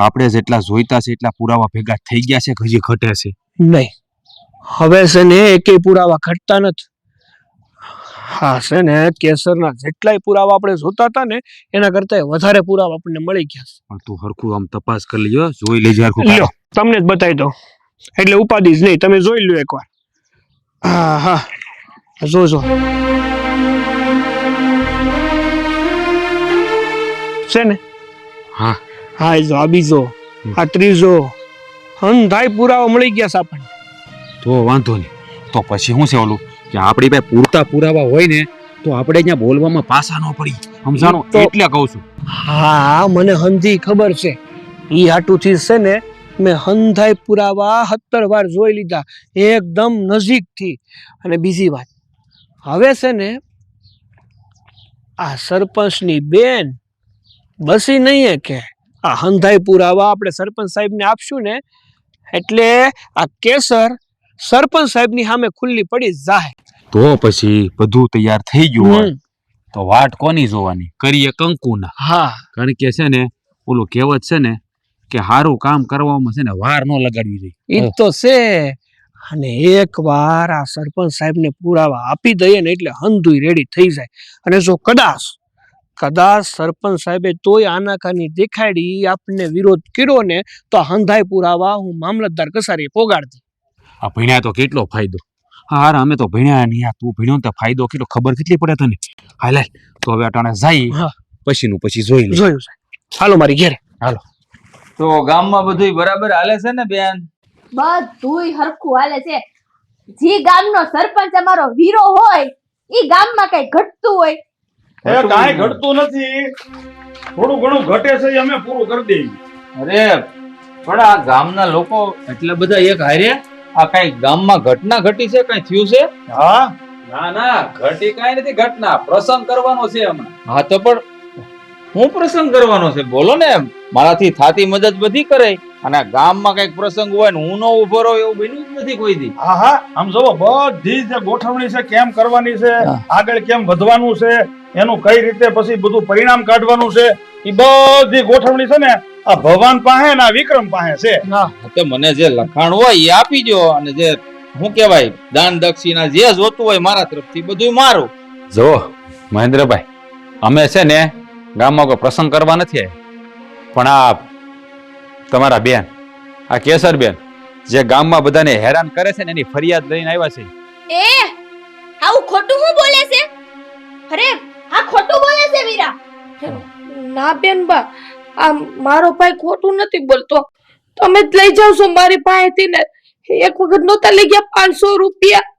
આપણે જેટલા જોઈતા છે એટલા પુરાવા ભેગા થઈ ગયા છે કે હજી ઘટે છે? નહીં, હવે છે ને એકેય પુરાવા ઘટતા નથી. હા છે ને કેસરના જેટલાય પુરાવા આપણે જોતા હતા ને એના કરતા વધારે પુરાવા આપણને મળી ગયા છે. પણ તું હરખું આમ તપાસ કરી લેજો, જોઈ લેજે હરખું. લ્યો તમને જ બતાવી દઉં એટલે ઉપાધિ જ નહીં, તમે જોઈ લ્યો એકવાર. હા હા જોજો છે ને. હા હા એ જો આ બીજો, આ ત્રીજો, હંધાય પુરાવા મળી ગયા છે આપણને. તો વાંધો નહીં. તો પછી શું છે ઓલું કે આપણી પાસે પૂરતા પુરાવા હોય ને તો આપણે ત્યાં બોલવામાં પાછા ન પડી, સમજાણો? તો- એટલે કહું છું. હા મને હંધી ખબર છે. ઈ હાટુથી છે ને મેં હંધાય પુરાવા 17 વાર જોઈ લીધા એકદમ નજીકથી. અને બીજી વાત, હવે છે ને આ સરપંચની બેન બસી નહીં કે આ હંધાય પુરાવા આપણે સરપંચ સાહેબને આપશું ને એટલે આ કેસર સરપંચ સાહેબની સામે ખુલ્લી પડી જાય. તો પછી બધું તૈયાર થઈ ગયું હોય હમ. તો વાટ કોની જોવાની? કરીએ કંકુના. હા કારણ કે છે ને ઓલું કહેવત છે ને કે સારું કામ કરવામાં છે ને વાર ન લગાડવી જોઈએ. ઈ તો છે. અને એક વાર આ સરપંચ સાહેબને પુરાવા આપી દઈએ ને એટલે હંધુય રેડી થઈ જાય. અને જો કદાચ સરપંચ સાહેબે તોય આનાકાની દેખાડી આપણને વિરોધ કર્યો ને તો હંધાય પુરાવા હું મામલતદાર કસારીએ પોગાડતી. આ ભણ્યા તો કેટલો ફાયદો. હાર અમે તો ભણ્યા નહીં. આ તું ભણ્યો ને તો ફાયદો કેટલો ખબર કેટલી પડે તને. હાલ તો હવે અટાણે જાય હા. પછી જોઈ લે. જોયું સાહેબ. હાલો મારી ઘેરે. હાલો. તો ગામમાં બધું બરાબર હાલે છે ને બેન? બધુંય હરખું હાલે છે. જે ગામનો સરપંચ અમારો વીરો હોય ઈ ગામમાં કઈ ઘટતું હોય કાંઈ ઘટતું નથી. થોડું ઘણું ઘટે છે એ અમે પૂરું કરી દઈએ. અરે પણ આ ગામના લોકો એટલા બધા એક હારે આ કઈ ગામમાં ઘટના ઘટી છે, કઈ થયું છે? હા, ના ઘટી કઈ નથી ઘટના. પ્રસંગ કરવાનો છે હમણાં. હા તો પણ હું પ્રસંગ કરવાનો છે બોલો ને. મારાથી થાતી મદદ બધી કરે અને ગામમાં કઈક પ્રસંગ હોય ને હું નો ઉભો રહું એવું બન્યું જ નથી કોઈ દી. હા, આમ જોવો બધી જે ગોઠવણી છે કેમ કરવાની છે, આગળ કેમ વધવાનું છે, એનું કઈ રીતે પછી બધું પરિણામ કાઢવાનું છે, એ બધી ગોઠવણી છે ને આ ભગવાન પાસે ને આ વિક્રમ પાસે છે. તો મને જે લખાણ હોય એ આપી દો અને જે શું કહેવાય દાન દક્ષિણા જે જોતું હોય મારા તરફથી બધું મારું. જો મહેન્દ્રભાઈ, અમે છે ને ગામમાં કોઈ પ્રસંગ કરવા નથી આવ્યા, પણ આ તમારા બેન આ કેસરબેન જે ગામમાં બધાને હેરાન કરે છે ને એની ફરિયાદ લઈને આવ્યા છે. એ આવું ખોટું હું બોલે છે? અરે આ ખોટું બોલે છે વીરા. ના બેન બા, આ મારો ભાઈ ખોટું નથી બોલતો. તમે જ લઈ જાવ છો મારી પાસેથી ને. એક વખત નહોતા લઈ ગયા 500 રૂપિયા.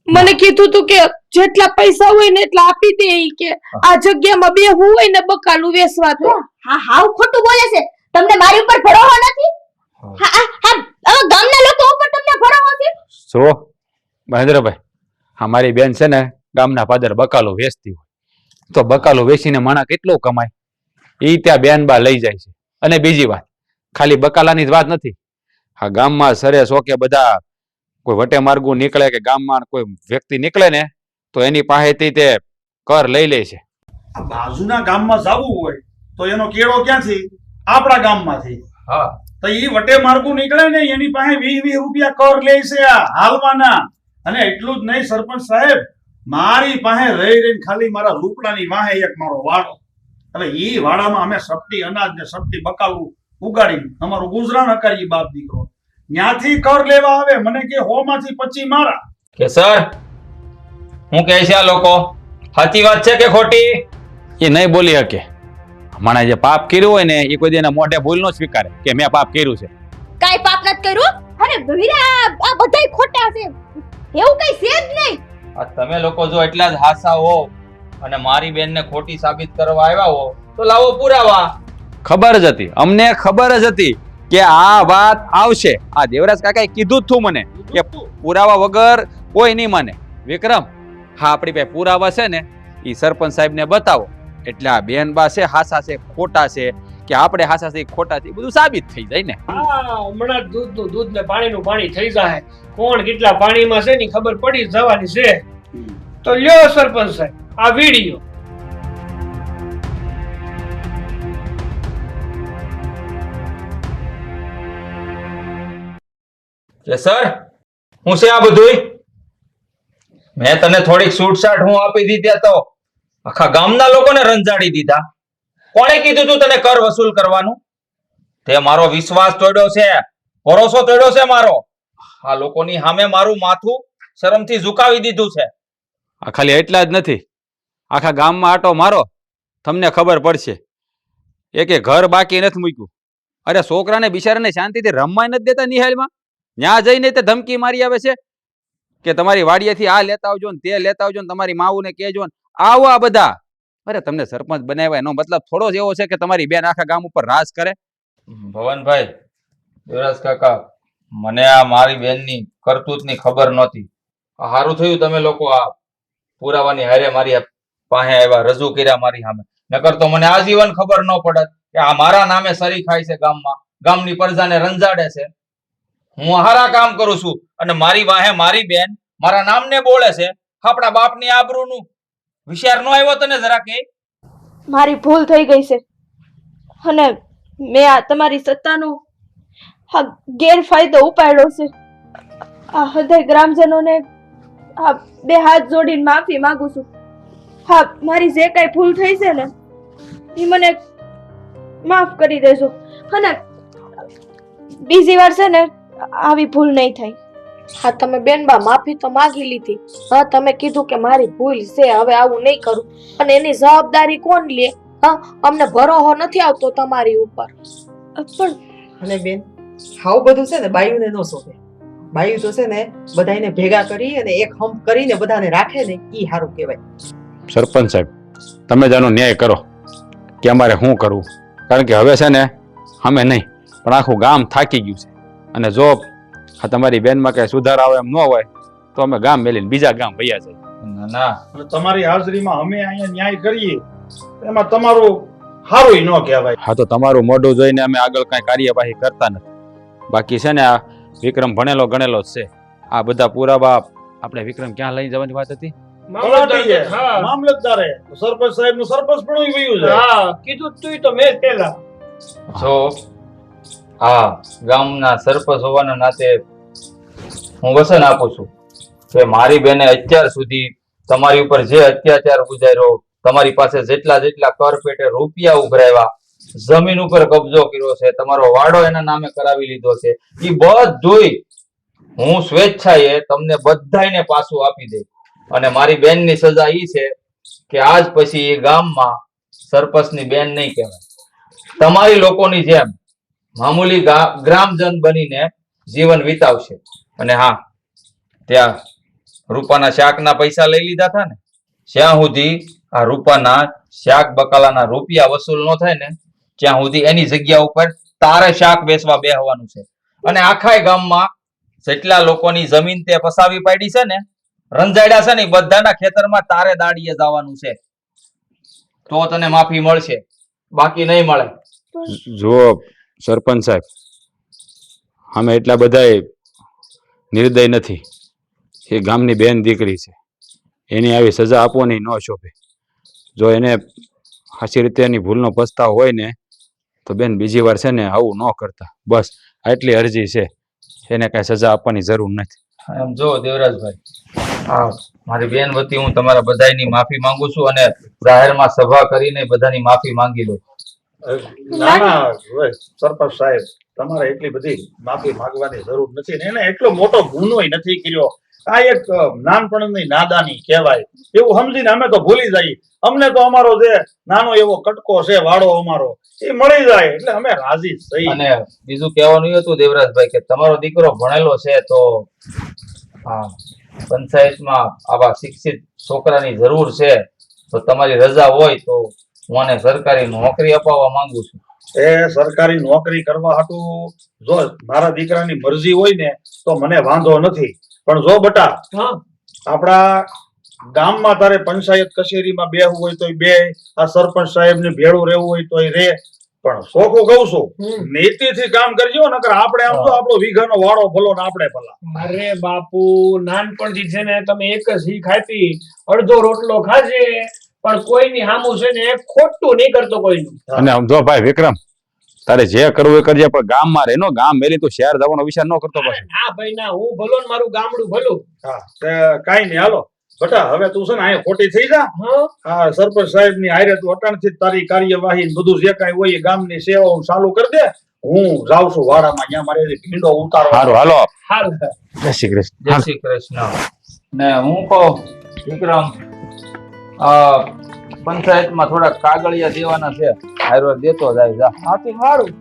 મને કીધું તું કે જેટલા પૈસા હોય ને એટલા આપી દે. ઈ કે આ જગ્યામાં બેહવું હોય ને બકાલું વેચવા તો. હા હાવ ખોટું બોલે છે. તમને મારી ઉપર ભરોસો નથી? હા હવે ગામના લોકો ઉપર તમને ભરોસો છે? જો મહેન્દ્રભાઈ, અમારી બેન છે ને ગામના પાદર બકાલો વેચતી હોય તો બકાલો વેચીને માણા કેટલો કમાય એ ત્યાં બેન બા લઈ જાય છે. અને બીજી વાત, ખાલી બકાલાની જ વાત નથી. આ ગામમાં સરે શોકે બધા કોઈ વટે માર્ગું નીકળે કે ગામમાં કોઈ વ્યક્તિ નીકળે ને તો એની પાસેથી તે કર લઈ લે છે. આ બાજુના ગામમાં જવું હોય તો એનો કેળો ક્યાંથી? આપણા ગામમાંથી. હા, તો ઈ વટે માર્ગું નીકળે ને એની પાસે 20 રૂપિયા કર લે છે આ હાલવાના. અને એટલું જ નહીં સરપંચ સાહેબ, મારી પાસે રહી ખાલી મારા રૂપડાની વાહે એક મારો વાડો. હવે ઈ વાડામાં અમે સપટી અનાજ ને સપટી બકાલું ઉગાડી અમારું ગુજરાન અકારી બાપ દીકરો ત્યાંથી કર લેવા આવે. મને કે 100 માંથી 25 મારા. કે સર હું કહે છે આ લોકો સાચી વાત છે કે ખોટી? એ નહીં બોલી શકે. માણે જે પાપ કર્યું હોય ને એ કોઈ દેના મોઢે ભૂલ નો સ્વીકારે કે મેં પાપ કર્યું છે. કાઈ પાપ નથી કર્યું. અરે વીરા આ બધાય ખોટા છે. એવું કઈ છે જ નહીં. આ તમે લોકો જો એટલા જ હાસા હો અને મારી બેનને ખોટી સાબિત કરવા આવ્યા હો તો લાવો પુરાવા. ખબર જ હતી, અમને ખબર જ હતી કે આ વાત આવશે. આ દેવરાજ કાકાએ કીધું જ હતું મને કે પુરાવા વગર કોઈ નહીં માને. વિક્રમ, હા આપણી પાસે પુરાવા છે ને એ સરપંચ સાહેબને બતાવો એટલે આ બેન બા છે હાસા છે ખોટા છે કે આપણે હાસા છે ખોટા છે બધું સાબિત થઈ જાય ને. હમણાં દૂધનું દૂધ ને પાણીનું પાણી થઈ જાય. કોણ કેટલા પાણીમાં છે ની ખબર પડી જવાની છે. તો લ્યો સરપંચ સાહેબ આ વિડીયો. કે સર હું છે આ બધુંય? મેં તને થોડીક છૂટછાટ હું આપી દીધી તો આખા ગામના લોકોને રંજાડી દીધા. કોણે કીધું તું તને કર વસૂલ કરવાનું? તે મારો વિશ્વાસ તોડ્યો છે, ભરોસો તોડ્યો છે મારો. આ લોકોની સામે મારું માથું શરમથી ઝુકાવી દીધું છે. આ ખાલી એટલા જ નથી, આખા ગામમાં આટો મારો તમને ખબર પડશે. એકે ઘર બાકી નથી મૂક્યું. અરે છોકરાને બિચારાને શાંતિથી રમવા નથી દેતા નિહાળમાં. ત્યાં જઈને તે ધમકી મારી આવે છે કે તમારી વાડીએથી આ લેતા આવજો ને તે લેતા આવજો ને તમારી માવુને કહેજો ને આવા બધા. અરે તમને સરપંચ બનાવ્યા એનો મતલબ થોડો જ એવો છે કે તમારી બેન આખા ગામ ઉપર રાજ કરે? ભવનભાઈ, દેવરાજ કાકા, મને આ મારી બેનની કરતૂતની ખબર નહોતી. સારું થયું તમે લોકો આ પુરાવાની હારે મારી પાસે આવ્યા, રજૂ કર્યા મારી સામે. નકર તો મને આજીવન ખબર ન પડત કે આ મારા નામે સરી ખાય છે ગામમાં, ગામની પ્રજાને રંજાડે છે. હું હારા કામ કરું છું અને મારી વાહે મારી બેન મારા નામને બોલે છે. આપણા બાપની આબરૂનું વિચાર ન આવ્યો તને જરા કે? મારી ભૂલ થઈ ગઈ છે અને મેં આ તમારી સત્તાનો આ ગેરફાયદો ઉપાડ્યો છે. આ હૃદય ગ્રામજનોને આ બે હાથ જોડીને માફી માંગુ છું. હા, મારી જે કઈ ભૂલ થઈ છે ને એ મને માફ કરી દેજો અને બીજી વાર છે ને આવી ભૂલ નહીં થાય. હા તમે બેનબા માફી તો માંગી લીધી. હા તમે કીધું કે મારી ભૂલ છે, હવે આવું નહીં કરું. અને એની જવાબદારી કોણ લે? હા, અમને ભરોસો નથી આવતો તમારી ઉપર. પણ અને બેન આવું બધું છે ને બાયુને ન શોભે. બાયુ તો છે ને બધાને ભેગા કરી અને એક હંપ કરીને બધાને રાખે ને ઈ સારું કહેવાય. સરપંચ સાહેબ, તમે જ આનો ન્યાય કરો કે અમારે શું કરવું. કારણ કે હવે છે ને અમે નહીં પણ આખું ગામ થાકી ગયું છે. અને જો આ તમારી બેનમાં કઈ સુધાર આવે એમ ન હોય તો અમે ગામ મેલીને બીજા ગામ વયા જાય. ના ના, અને તમારી હાજરીમાં અમે અહીંયા ન્યાય કરીએ એમાં તમારું સારું ન કહેવાય. હા, તો તમારું મોઢું જોઈને અમે આગળ કઈ કાર્યવાહી કરતા નથી. બાકી છે ને આ વિક્રમ ભણેલો ગણેલો જ છે. આ બધા પુરાવા આપણે વિક્રમ ક્યાં લઈ જવાની વાત હતી? તલાટીએ, મામલતદારે, સરપંચ સાહેબ નું સરપંચ પણ વયું છે. હા, કીધું તું તો મેં જ પહેલા. જો આ ગામના સરપંચ હોવાના નાતે હું વચન આપું છું કે મારી બેને અત્યાર સુધી તમારી ઉપર જે અત્યાચાર ગુજાર્યો, તમારી પાસે જેટલા કર પેટે રૂપિયા ઉઘરાવ્યા, જમીન ઉપર કબજો કર્યો છે, તમારો વાડો એના નામે કરાવી લીધો છે, એ બધુંય હું સ્વેચ્છાએ તમને બધાયને પાછું આપી દે. અને મારી બેનની સજા ઈ છે કે આજ પછી એ ગામમાં સરપંચની બેન નહીં કહેવાય. તમારી લોકોની જેમ મામૂલી ગ્રામજન બનીને જીવન વિતાવશે. અને હા, ત્યાં રૂપાના શાકના પૈસા લઈ લીધા હતા ને, જ્યાં સુધી આ રૂપાના શાક બકાલાના રૂપિયા વસૂલ ન થાય ને ત્યાં સુધી એની જગ્યા ઉપર તારે શાક બેસવા બેહવાનું છે. અને આખા ગામમાં જેટલા લોકોની જમીન તે પસાવી પાડી છે ને, રંજાડ્યા છે ને, બધાના ખેતરમાં તારે દાડીએ જવાનું છે. તો તને માફી મળશે, બાકી નહીં મળે. જુઓ સરપંચ સાહેબ, અમે એટલા બધા નિર્દય નથી. એ ગામની બેન દીકરી છે, એની આવી સજા આપવાની ન શોભે. જો એને સાચી રીતે એની ભૂલનો પસ્તાવ હોય ને તો બેન બીજી વાર છે ને આવું ન કરતા. બસ આટલી અરજી છે, એને કઈ સજા આપવાની જરૂર નથી. એમ જો દેવરાજભાઈ, હા, મારી બેન વતી હું તમારા બધાની માફી માંગુ છું અને જાહેરમાં સભા કરીને બધાની માફી માંગી લઉં. ના ના સરપંચ સાહેબ, તમારે એટલી બધી માફી માંગવાની જરૂર નથી ને એને એટલો મોટો ગુનોય નથી કર્યો. આ એક નાનપણની નાદાની કહેવાય, એવું સમજીને અમે તો ભૂલી જઈએ. અમને તો અમારો જે નાનો એવો કટકો છે, વાડો અમારો, એ મળી જાય એટલે અમે રાજી થઈ. અને બીજું કહેવાનું હતું દેવરાજભાઈ કે તમારો દીકરો ભણેલો છે તો હા, પંચાયતમાં આવા શિક્ષિત છોકરાની જરૂર છે, તો તમારી રજા હોય તો હું આને સરકારી નોકરી અપાવવા માંગુ છું. એ સરકારી નોકરી કરવા હાટું જો મારા દીકરાની મરજી હોય ને તો મને વાંધો નથી. પણ જો બટા આપણા ગામમાં તારે પંચાયત કચેરીમાં બેહવું હોય તો બે, આ સરપંચ સાહેબ ને ભેળું રહેવું હોય તો રે. પણ ચોખ્ખું કહું છું, નીતિથી કામ કરજો, નકર આપણે આમ તો આપણો વીઘાનો વાળો ભલો ને આપણે ભલા. અરે બાપુ, નાનપણથી છે ને તમે એક જ શીખ આપી, અડધો રોટલો ખાજે પણ કોઈની સામું છે ને ખોટું નહીં કરતો કોઈનું. અને જો ભાઈ વિક્રમ, તારે જે કરવું એ કરજે, પણ ગામમાં રહેનો, ગામ મેલી તો શહેર જવાનો વિચાર ન કરતો પાછો. ના ભાઈ ના, હું ભલો ને મારું ગામડું ભલું. હા, કઈ નહીં, હાલો બટા, હવે તું છે ને અહીંયા ખોટી થઈ જા. હા, સરપંચ સાહેબ ની હારે તું અટાણથી તારી કાર્યવાહી બધું જે કઈ હોય ગામની સેવા ચાલુ કરી દે. હું જાઉં છું વાડામાં, અહીંયા મારે ભીંડો ઉતારવા. સારું, હાલો. હારું. જય શ્રી કૃષ્ણ. જય શ્રી કૃષ્ણ. ને હું કહું વિક્રમ, પંચાયતમાં થોડા કાગળિયા દેવાના છે, હારો દેતો જાય જા. હા તો સારું.